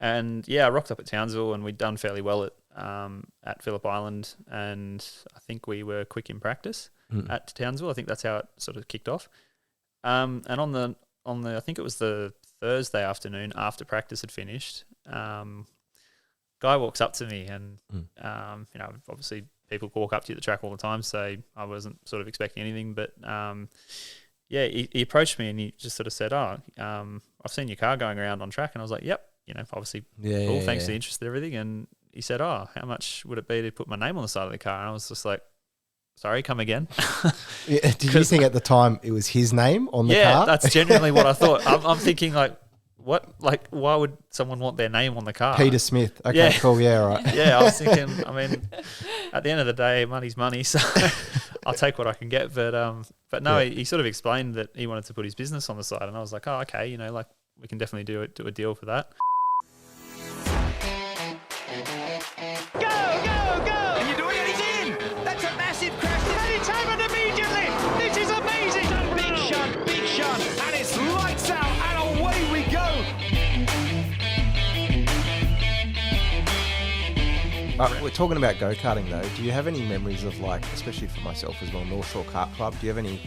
And yeah, I rocked up at Townsville, and we'd done fairly well at Phillip Island, and I think we were quick in practice at Townsville. I think that's how it sort of kicked off. And on the I think it was the Thursday afternoon after practice had finished, guy walks up to me, and obviously people walk up to you at the track all the time, so I wasn't sort of expecting anything, but he approached me and he just sort of said, I've seen your car going around on track, and I was like, yep, obviously cool, thanks for the interest and everything. And he said, how much would it be to put my name on the side of the car? And I was just like, sorry, come again. Did you think at the time it was his name on the car? Yeah, that's genuinely what I thought. I'm thinking like, what? Like, why would someone want their name on the car? Peter Smith. Okay, cool. Yeah, right. Yeah, I was thinking, I mean, at the end of the day, money's money, so I'll take what I can get. But no, he sort of explained that he wanted to put his business on the side, and I was like, oh, okay, like we can definitely do a deal for that. Go! And you're doing it, he's in! That's a massive crash, and it's happened immediately! This is amazing! Big shot, and it's lights out, and away we go! We're talking about go-karting though. Do you have any memories of, like, especially for myself as well, North Shore Kart Club? Do you have any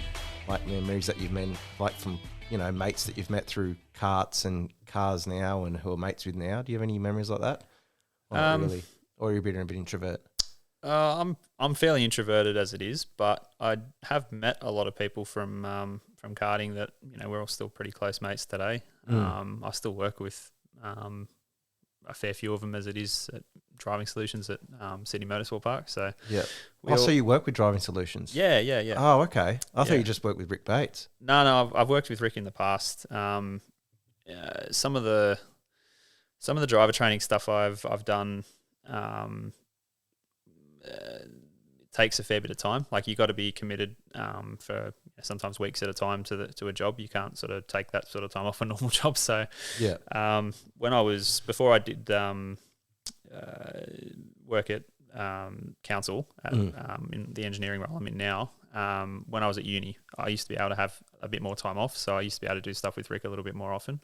like memories that you've met, like from mates that you've met through karts and cars now, and who are mates with now? Do you have any memories like that? Or not really? Or are you a bit introvert? I'm fairly introverted as it is, but I have met a lot of people from karting that we're all still pretty close mates today. I still work with a fair few of them as it is at Driving Solutions at Sydney Motorsport Park. So yeah. So you work with Driving Solutions? Yeah. Oh, okay. I thought you just worked with Rick Bates. No, I've worked with Rick in the past. Some of the driver training stuff I've done. It takes a fair bit of time. Like, you got to be committed for sometimes weeks at a time to a job. You can't sort of take that sort of time off a normal job. So yeah, before I did work at council in the engineering role I'm in now. When I was at uni, I used to be able to have a bit more time off, so I used to be able to do stuff with Rick a little bit more often.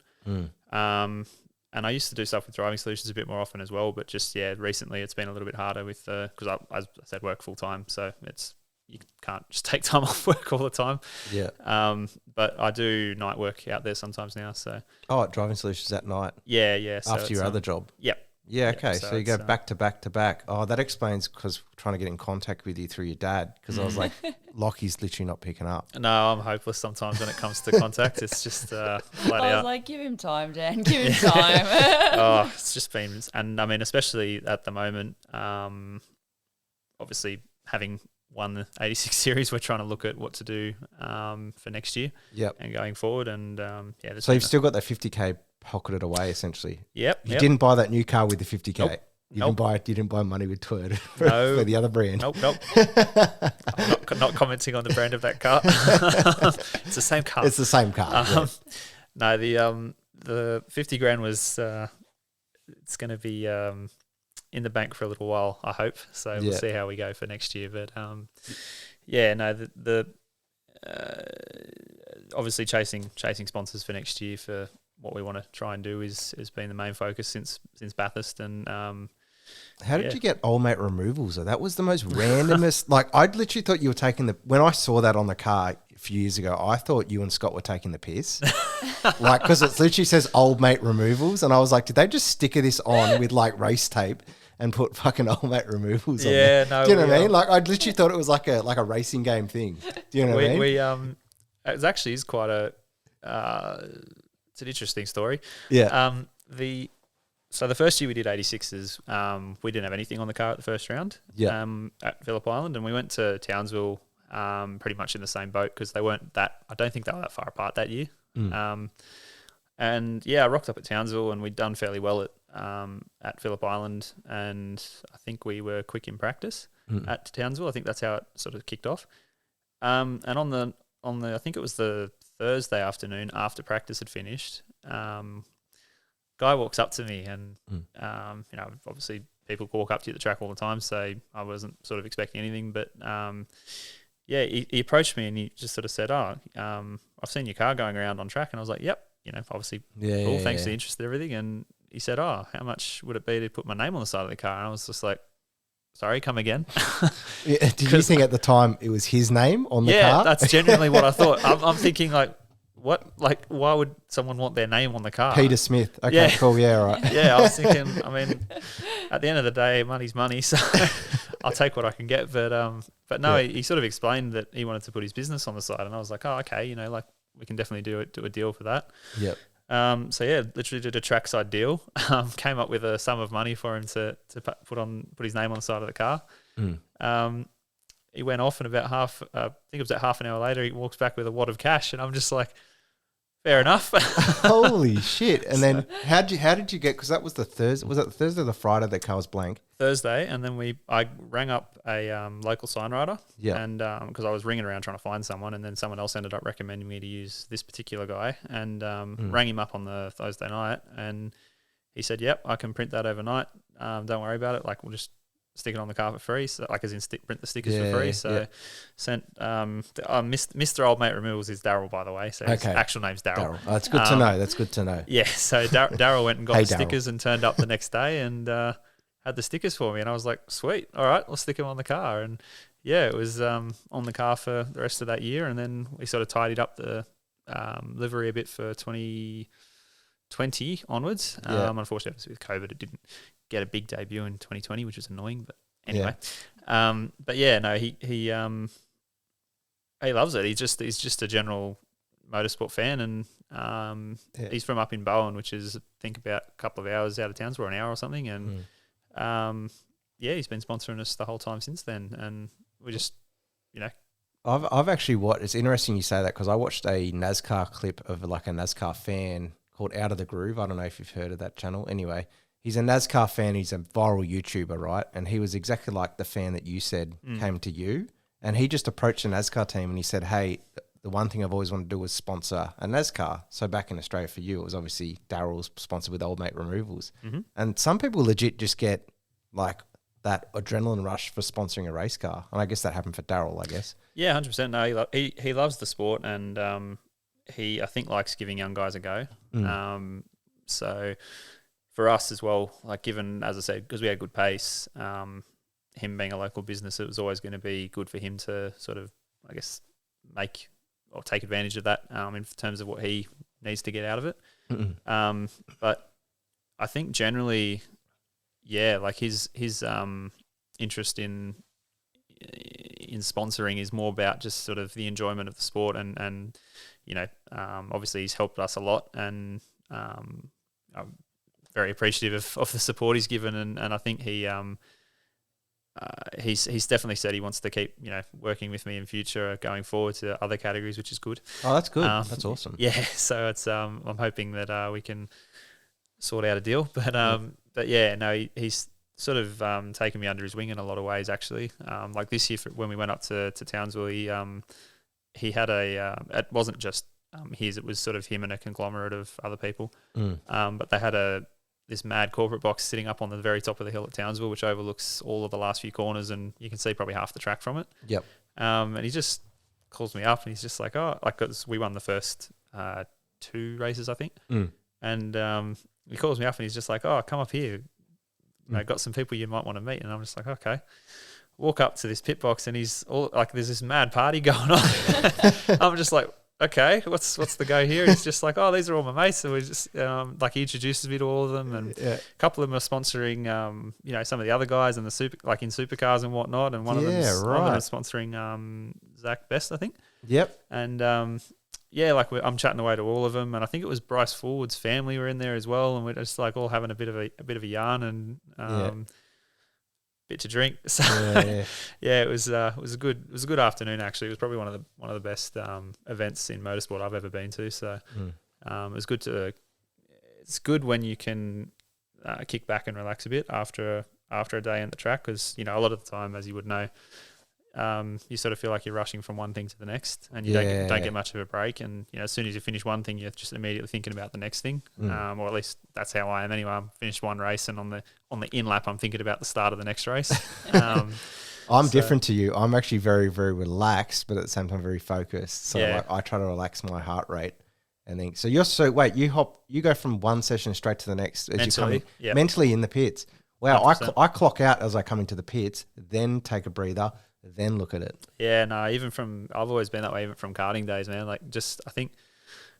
And I used to do stuff with Driving Solutions a bit more often as well, but just, recently it's been a little bit harder with, because I, as I said, work full time, so you can't just take time off work all the time. Yeah. But I do night work out there sometimes now, so. Oh, at Driving Solutions at night? Yeah. So after your other job? Yep. Yeah, okay. So you go back to back to back. Oh, that explains, because trying to get in contact with you through your dad, because I was like, Locky's literally not picking up. No, I'm hopeless sometimes when it comes to contact. It's just I was like, give him time, Dan. Give him time. It's just been, and I mean, especially at the moment, obviously having won the 86 series, we're trying to look at what to do for next year. Yep. And going forward, and so you've still got that 50k pocketed away, essentially. Yep. You didn't buy that new car with the 50k. Nope. You didn't buy money with Toyota for the other brand. Nope. I'm not commenting on the brand of that car. It's the same car. It's the same car. No, the 50 grand was it's going to be in the bank for a little while, I hope. So we'll see how we go for next year. But obviously chasing sponsors for next year for what we want to try and do has been the main focus since Bathurst. And how did you get old mate removals? That was the most randomest. Like, I literally thought you were taking when I saw that on the car a few years ago, I thought you and Scott were taking the piss. Like, because it literally says old mate removals, and I was like, did they just sticker this on with like race tape and put fucking old mate removals on there? No. Do you know what I mean? Like, I literally thought it was like a racing game thing. Do you know what I mean? It actually is quite it's an interesting story. Yeah. So the first year we did 86s, we didn't have anything on the car at the first round. Yeah. At Phillip Island, and we went to Townsville, pretty much in the same boat, because they weren't that. I don't think they were that far apart that year. And I rocked up at Townsville, and we'd done fairly well at Phillip Island, and I think we were quick in practice at Townsville. I think that's how it sort of kicked off. And on the I think it was the Thursday afternoon after practice had finished, guy walks up to me, and obviously people walk up to you at the track all the time, so I wasn't sort of expecting anything, but he approached me and he just sort of said, I've seen your car going around on track, and I was like, yep, obviously cool, thanks for the interest and everything. And he said, "Oh, how much would it be to put my name on the side of the car?" And I was just like, "Sorry, come again." Did you think at the time it was his name on the car? Yeah, that's genuinely what I thought. I'm thinking like, what? Like, why would someone want their name on the car? Peter Smith. Okay, Yeah. cool. Yeah, right. Yeah, I was thinking, I mean, at the end of the day, money's money, so I'll take what I can get. But no, Yeah. he sort of explained that he wanted to put his business on the side, and I was like, oh, okay, you know, like we can definitely do a deal for that. Yep. So yeah, literally did a trackside deal. Came up with a sum of money for him to put his name on the side of the car. He went off, and about half an hour later, he walks back with a wad of cash, and I'm just like, fair enough. Holy shit! And then how did you get? Because that was the Thursday. Was it the Thursday or the Friday that car was blank? Thursday, and then I rang up a local signwriter, Yeah, and because I was ringing around trying to find someone, and then someone else ended up recommending me to use this particular guy, and rang him up on the Thursday night, and he said, "Yep, I can print that overnight. Don't worry about it. Like, we'll just stick it on the car for free. So, like, as in print the stickers for free." So sent Mr. Old Mate Removals is Daryl, by the way. So his actual name's Daryl. Oh, that's good to know. That's good to know. Yeah. So Daryl went and got the Daryl. stickers and turned up the next day and had the stickers for me. And I was like, sweet. All right, we'll stick them on the car. And yeah, it was on the car for the rest of that year. And then we sort of tidied up the livery a bit for 2020 onwards. Unfortunately, with COVID, it didn't get a big debut in 2020, which was annoying. But anyway, but yeah, no, he loves it. He's just a general motorsport fan, and he's from up in Bowen, which is I think about a couple of hours out of Townsville, an hour or something, and he's been sponsoring us the whole time since then, and we just, you know. I've actually watched. It's interesting you say that because I watched a NASCAR clip of like a NASCAR fan called Out of the Groove. I don't know if you've heard of that channel. Anyway, he's a NASCAR fan. He's a viral YouTuber, right? And he was exactly like the fan that you said came to you. And he just approached the NASCAR team and he said, hey, the one thing I've always wanted to do was sponsor a NASCAR. So back in Australia for you, it was obviously Daryl's sponsored with Old Mate Removals. And some people legit just get like that adrenaline rush for sponsoring a race car. And I guess that happened for Daryl, I guess. Yeah, 100%. No, he loves the sport, and he, I think, likes giving young guys a go. So for us as well, like given, as I said, because we had good pace, him being a local business, it was always going to be good for him to sort of, I guess, make or take advantage of that in terms of what he needs to get out of it. But I think generally, yeah, like his interest in sponsoring is more about just sort of the enjoyment of the sport, and you know, obviously he's helped us a lot, and I'm very appreciative of the support he's given, and I think he's definitely said he wants to keep, you know, working with me in future going forward to other categories, which is good. Oh, that's good. That's awesome. Yeah, so it's I'm hoping that we can sort out a deal, but yeah, no, he's sort of taken me under his wing in a lot of ways, actually. Like this year, when we went up to Townsville, he had it wasn't just his, it was sort of him and a conglomerate of other people. But they had this mad corporate box sitting up on the very top of the hill at Townsville, which overlooks all of the last few corners, and you can see probably half the track from it. Yep. And he just calls me up, and he's just like, oh, like, 'cause we won the first 2 races, I think. And he calls me up, and he's just like, oh, come up here. You know, got some people you might want to meet. And I'm just like, okay. Walk up to this pit box, and he's all like, there's this mad party going on. I'm just like, okay, what's the go here? He's just like, oh, these are all my mates. So we just like, he introduces me to all of them, and a couple of them are sponsoring, you know, some of the other guys in the in supercars and whatnot. And one of them is sponsoring Zach Best, I think. Yep. And yeah, like I'm chatting away to all of them, and I think it was Bryce Forward's family were in there as well, and we're just like all having a bit of a yarn and bit to drink. So yeah, it was a good afternoon, actually. It was probably one of the best events in motorsport I've ever been to. So it was good it's good when you can kick back and relax a bit after a day in the track, because, you know, a lot of the time, as you would know, you sort of feel like you're rushing from one thing to the next, and you don't get much of a break. And, you know, as soon as you finish one thing, you're just immediately thinking about the next thing. Or at least that's how I am anyway. I'm finished one race, and on the in lap, I'm thinking about the start of the next race. I'm different to you. I'm actually very, very relaxed, but at the same time very focused. So like, I try to relax my heart rate And then, so you go from one session straight to the next as Mentally, you're mentally in the pits. Wow, I clock out as I come into the pits, then take a breather, then look at it. Yeah, no, I've always been that way, even from karting days, man. Like, I think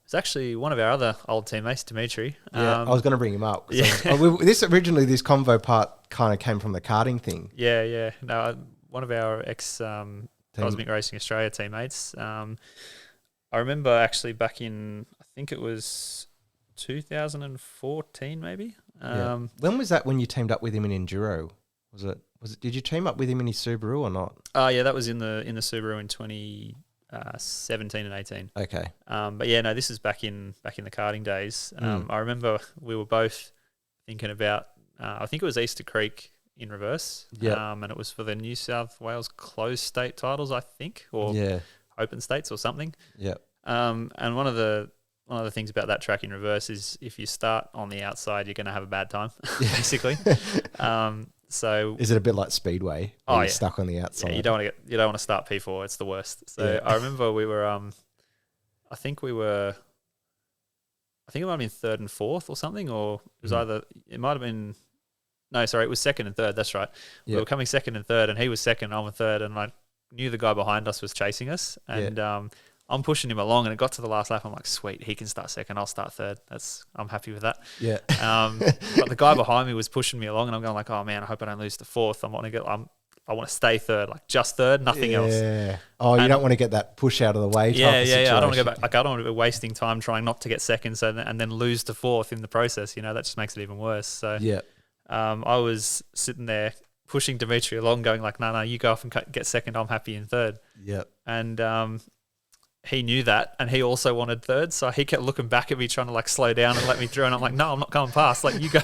it's actually one of our other old teammates, Dimitri. Yeah, I was going to bring him up. Yeah. This convo part kind of came from the karting thing. Yeah. No, one of our Cosmic Racing Australia teammates. I remember actually back in, I think it was 2014 maybe. When was that when you teamed up with him in Enduro? Was it? Did you team up with him in his Subaru or not? Yeah, that was in the Subaru in 2017 and 18. Okay. But yeah, no, this is back in the karting days. I remember we were both thinking about, I think it was Easter Creek in reverse. Yeah. And it was for the New South Wales closed state titles, I think, or open states or something. Yeah. And one of the things about that track in reverse is if you start on the outside, you're going to have a bad time, basically. So is it a bit like Speedway? You're stuck on the outside. Yeah, you don't want to start P4. It's the worst. So I remember we were, I think it might have been third and fourth or something, or it was it might have been, no, sorry, it was second and third. That's right. We were coming second and third, and he was second, I was third, and I knew the guy behind us was chasing us, and I'm pushing him along, and it got to the last lap. I'm like, sweet, he can start second, I'll start third. I'm happy with that. Yeah. But the guy behind me was pushing me along, and I'm going like, oh man, I hope I don't lose to fourth. I want to stay third, like just third, nothing else. Yeah. Oh, you don't want to get that push out of the way. Yeah. I don't want to go back. Like, I don't want to be wasting time trying not to get second, and then lose to fourth in the process. That just makes it even worse. So I was sitting there pushing Dimitri along, going like, no, you go off and get second. I'm happy in third. Yeah. And he knew that, and he also wanted third, so he kept looking back at me trying to like slow down and let me through, and I'm like, no, I'm not going past, like you go.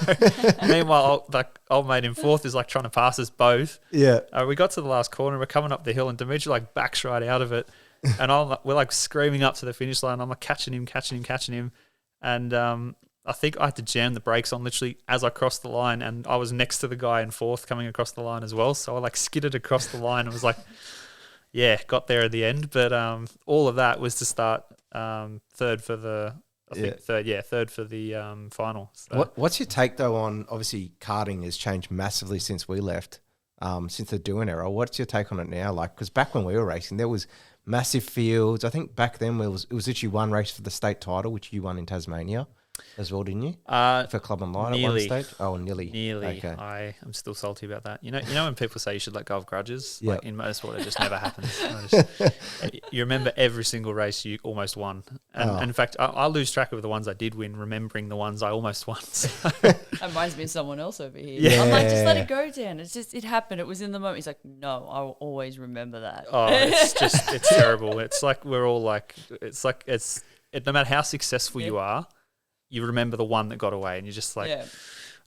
Meanwhile, old mate in fourth is like trying to pass us both. Yeah. We got to the last corner, we're coming up the hill, and Dimitri like backs right out of it, and we're like screaming up to the finish line. I'm like catching him, and I think I had to jam the brakes on literally as I crossed the line, and I was next to the guy in fourth coming across the line as well, so I like skidded across the line and was like, yeah, got there at the end, but all of that was to start third for the third for the final. So. What's your take though on, obviously karting has changed massively since we left, since the doing era. What's your take on it now? Like, because back when we were racing, there was massive fields. I think back then it was literally one race for the state title, which you won in Tasmania as well, didn't you? For Club and Light at one stage? Oh, nearly. Okay. I am still salty about that. You know when people say you should let go of grudges? Yep. Like in motorsport, it just never happens. You remember every single race you almost won. And in fact, I lose track of the ones I did win, remembering the ones I almost won. So. That reminds me of someone else over here. Yeah. I'm like, just let it go, Dan. It happened. It was in the moment. He's like, no, I'll always remember that. Oh, it's terrible. It's like we're all like, no matter how successful you are, you remember the one that got away, and you're just like,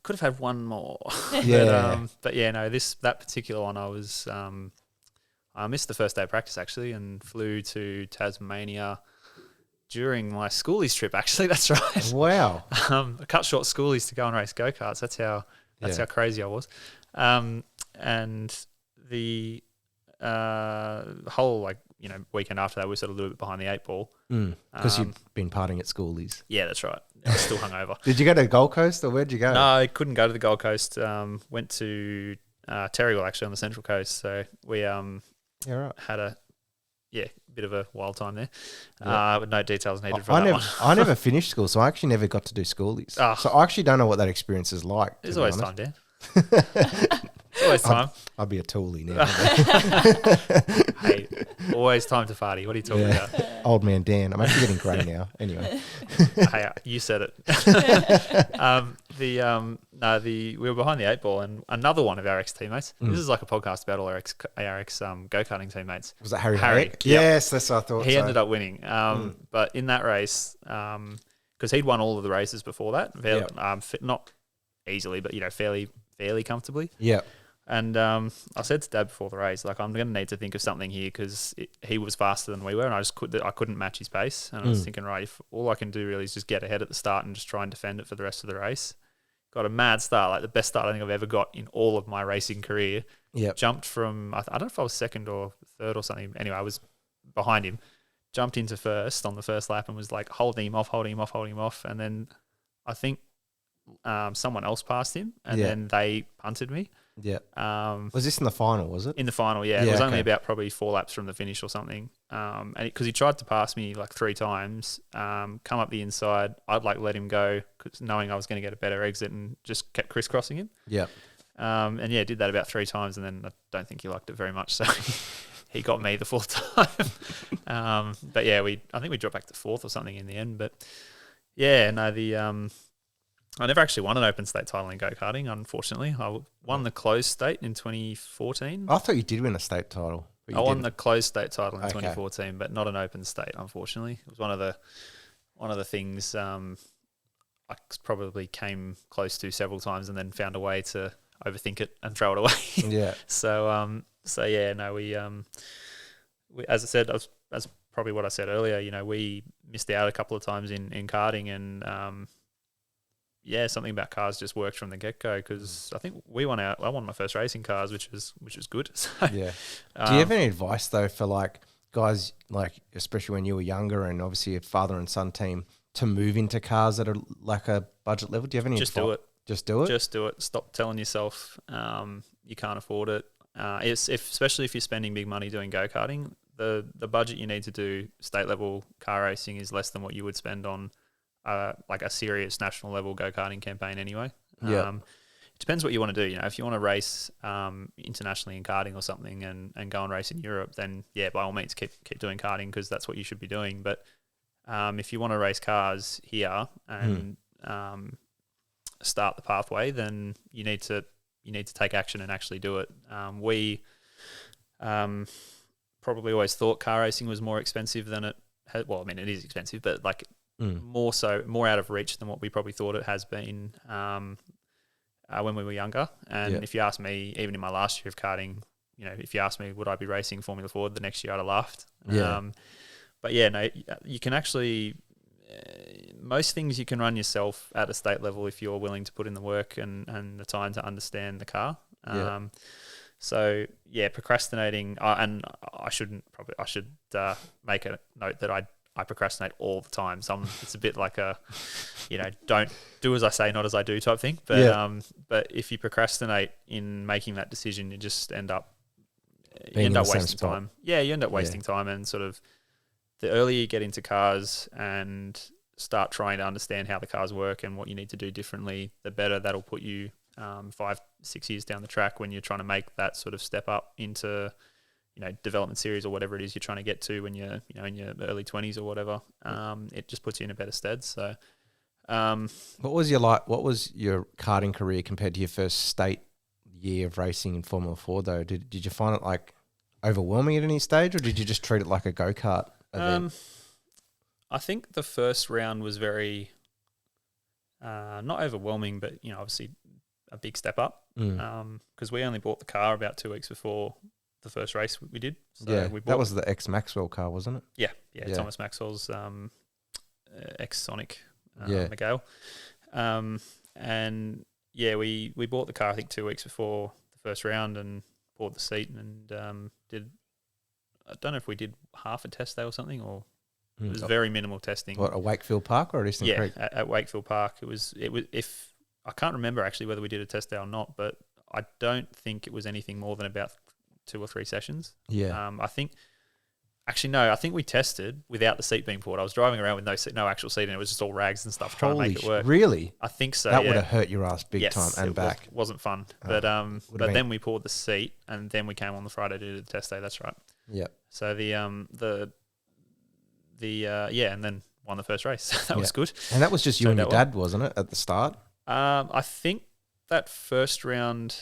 could have had one more. Yeah. But yeah, no, that particular one, I missed the first day of practice actually, and flew to Tasmania during my schoolies trip. Actually, that's right. Wow. I cut short schoolies to go and race go-karts. That's how crazy I was. And the whole weekend after that, we were sort of a little bit behind the eight ball. Because you've been partying at schoolies. Yeah, that's right. I was still hungover. Did you go to the Gold Coast, or where'd you go? No, I couldn't go to the Gold Coast. Went to Terrigal, actually, on the Central Coast. So we had a bit of a wild time there. With no details needed for that one. I never finished school, so I actually never got to do schoolies. So I actually don't know what that experience is like. There's always time, Dan. It's always time. I'd be a toolie now. Hey, always time to party. What are you talking about? Old man Dan. I'm actually getting grey now. Anyway. Hey, you said it. We were behind the eight ball, and another one of our ex-teammates. This is like a podcast about all our ex go-karting teammates. Was that Harry? Yep. Yes, that's what I thought. He ended up winning. But in that race, because he'd won all of the races before that, not easily, but fairly comfortably. Yeah. And I said to Dad before the race, like, I'm going to need to think of something here, because he was faster than we were, and I couldn't match his pace. And I was thinking, right, if all I can do really is just get ahead at the start and just try and defend it for the rest of the race. Got a mad start, like the best start I think I've ever got in all of my racing career. Yep. Jumped from, I don't know if I was second or third or something. Anyway, I was behind him. jumped into first on the first lap and was like holding him off. And then I think someone else passed him, and then they punted me. Yeah. Was this in the final, was it? In the final, yeah. It was only about probably 4 laps from the finish or something. And because he tried to pass me like 3 times, come up the inside, I'd like let him go, cause knowing I was going to get a better exit, and just kept crisscrossing him. Yeah. And yeah, did that about 3 times, and then I don't think he liked it very much, so he got me the 4th time. But yeah, I think we dropped back to 4th or something in the end. But yeah, no, I never actually won an open state title in go-karting, unfortunately. I won the closed state in 2014. I thought you did win a state title. I won the closed state title in 2014, but not an open state, unfortunately. It was one of the things I probably came close to several times, and then found a way to overthink it and throw it away. Yeah. So yeah, no, we as I said, that's probably what I said earlier. You know, we missed out a couple of times in karting, and yeah, something about cars just worked from the get-go, because I think I won my first racing cars, which was good. So, yeah. Do you have any advice though for like guys, like especially when you were younger, and obviously a father and son team, to move into cars that are like a budget level? Do you have any Just advice? do it. Just do it? Just do it. Stop telling yourself you can't afford it. Especially if you're spending big money doing go-karting, the budget you need to do state level car racing is less than what you would spend on like a serious national level go-karting campaign anyway. Yeah. It depends what you want to do. You know, if you want to race internationally in karting or something, and go and race in Europe, then yeah, by all means keep doing karting, because that's what you should be doing. But if you want to race cars here and start the pathway, then you need to take action and actually do it. We probably always thought car racing was more expensive than it had. Well, I mean, it is expensive, but like more out of reach than what we probably thought it has been when we were younger. And if you ask me, even in my last year of karting, you know, if you asked me would I be racing Formula Ford the next year, I'd have laughed. Yeah. But yeah, no, you can actually most things you can run yourself at a state level if you're willing to put in the work and the time to understand the car. So yeah, procrastinating, and I should make a note that I procrastinate all the time. It's a bit like a, you know, don't do as I say, not as I do type thing. But but if you procrastinate in making that decision, you just end up wasting time. Yeah, you end up wasting time, and sort of the earlier you get into cars and start trying to understand how the cars work and what you need to do differently, the better that'll put you 5-6 years down the track when you're trying to make that sort of step up into, you know, development series or whatever it is you're trying to get to when you're, you know, in your early 20s or whatever. It just puts you in a better stead. So, what was your karting career compared to your first state year of racing in Formula 4 though? Did you find it like overwhelming at any stage, or did you just treat it like a go-kart event? I think the first round was very not overwhelming, but, you know, obviously a big step up, because we only bought the car about 2 weeks before the first race we did. So that was the ex-Maxwell car, wasn't it? Yeah. Thomas Maxwell's ex-Sonic Miguel. And yeah, we bought the car I think 2 weeks before the first round, and bought the seat, and did, I don't know if we did half a test day or something, or it was very minimal testing. What, at Wakefield Park or at Eastern Creek? Yeah, at Wakefield Park. It was if I can't remember actually whether we did a test day or not, but I don't think it was anything more than about 2 or 3 sessions. Yeah. I think we tested without the seat being poured. I was driving around with no actual seat, and it was just all rags and stuff trying to make it work. Really? I think so. That would have hurt your ass big time and back. Wasn't fun. But then we poured the seat, and then we came on the Friday to do the test day. That's right. Yeah. So and then won the first race. That was good. And that was just you and your dad, wasn't it, at the start? I think that first round,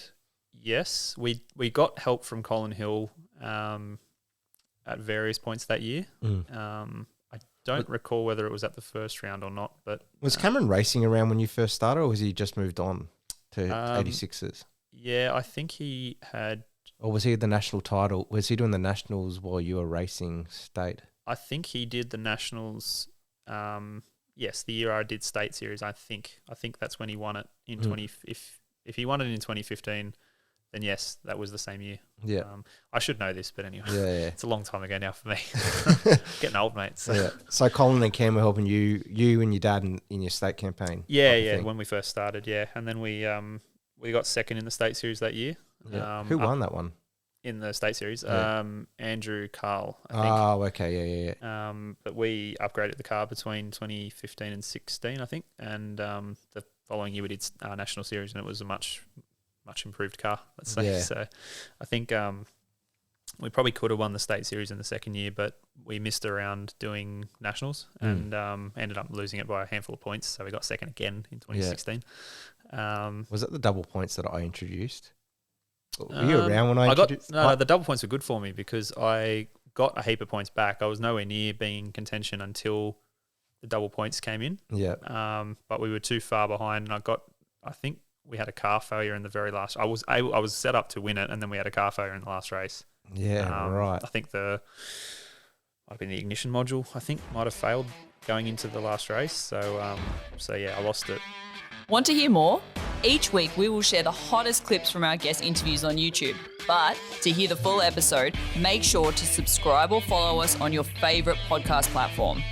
yes. We got help from Colin Hill at various points that year. I don't recall whether it was at the first round or not. But was Cameron racing around when you first started, or was he just moved on to 86s? Yeah, I think he had. Or was he the national title? Was he doing the nationals while you were racing state? I think he did the nationals. Yes, the year I did state series. I think that's when he won it in 20. If he won it in 2015, then yes, that was the same year. Yeah. I should know this, but anyway, Yeah. it's a long time ago now for me. Getting old, mate. So. Yeah. So Colin and Cam were helping you and your dad in your state campaign. Yeah. When we first started, and then we got second in the state series that year. Yeah. Who won that one? In the state series? Yeah. Andrew Carl, I think. Oh, okay. Yeah. But we upgraded the car between 2015 and 16, I think, and the following year we did our national series, and it was a much improved car, let's say. Yeah. So I think we probably could have won the state series in the second year, but we missed around doing nationals and ended up losing it by a handful of points. So we got second again in 2016. Was it the double points that I introduced? Were you around when I introduced? No, the double points were good for me because I got a heap of points back. I was nowhere near being in contention until the double points came in. Yeah. But we were too far behind, and I think we had a car failure in the very last. I was set up to win it, and then we had a car failure in the last race. Yeah, right. I think might have been the ignition module. I think might have failed going into the last race. So I lost it. Want to hear more? Each week we will share the hottest clips from our guest interviews on YouTube. But to hear the full episode, make sure to subscribe or follow us on your favourite podcast platform.